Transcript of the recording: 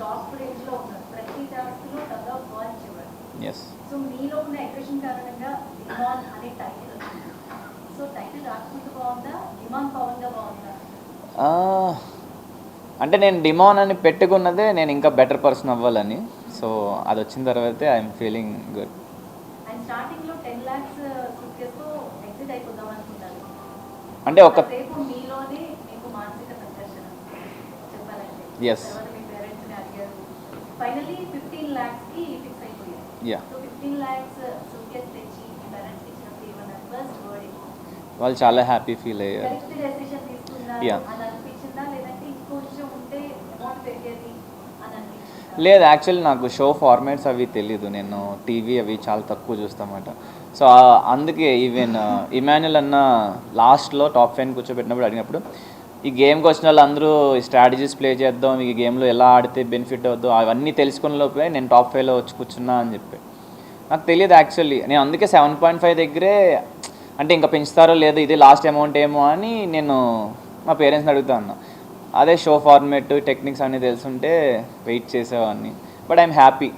Top range లో ఉన్నారు, ప్రతి టాస్క్ లో టగ్ ఆఫ్ వార్ ఇచ్చేవారు. ఎస్. సో మీలో ఉన్న అగ్రెషన్ కారణంగా డిమాన్ అనే టైటిల్ వచ్చింది. సో టైటిల్ రాసుకుంటూ బాగుందా, డిమాన్ పవన్ గా బాగుందా? అంటే నేను డిమాన్ అని పెట్టుకున్నదే నేను ఇంకా బెటర్ పర్సన్ అవ్వాలని. సో అది వచ్చిన తర్వాతే I'm feeling good. And starting లో 10 lakhs సూట్కేస్ తో ఎగ్జిట్ అయిపోదాం అనుకుంటారు. అంటే ఒక రేపు మీలోనే మీకు మానసిక సంఘర్షణ చెప్పాలంటే. ఎస్. తర్వాత మీ పేరెంట్స్ ని అడిగారు, ఫైనల్లీ 15 lakhs కి ఫిక్స్ అయిపోయారు. యా. సో 15 lakhs సూట్కేస్ తెచ్చి మీ పేరెంట్స్ ఇచ్చినప్పుడు ఏమన్నా ఫస్ట్ వర్డ్ ఏంటి? వాళ్ళు చాలా హ్యాపీ ఫీల్ అయ్యారు. కరెక్ట్ డెసిషన్ తీసుకున్నారు Yeah. అని అనిపించిందా, లేదంటే ఇంకొంచెం ఉంటే అమౌంట్ పెరిగేది అని అనిపించిందా? లేదు, యాక్చువల్లీ నాకు షో ఫార్మాట్స్ అవి తెలీదు. నేను టీవీ అవి చాలా తక్కువ చూస్తామన్నమాట. సో అందుకే ఈవెన్ ఇమాన్యుల్ అన్న లాస్ట్లో టాప్ 5 కూర్చోబెట్టినప్పుడు అడిగినప్పుడు ఈ గేమ్కి వచ్చిన వాళ్ళు అందరూ స్ట్రాటజీస్ ప్లే చేద్దాం, ఈ గేమ్లో ఎలా ఆడితే బెనిఫిట్ అవుద్దో అవన్నీ తెలుసుకున్న లోపే నేను టాప్ 5లో వచ్చి కూర్చున్నా అని చెప్పి. నాకు తెలియదు యాక్చువల్లీ. నేను అందుకే 7.5 దగ్గరే అంటే ఇంకా పెంచుతారో లేదో, ఇది లాస్ట్ అమౌంట్ ఏమో అని నేను మా పేరెంట్స్ని అడుగుతా ఉన్నా. అదే షో ఫార్మేట్ టెక్నిక్స్ అన్నీ తెలుసుంటే వెయిట్ చేసేవాడిని. But I'm happy.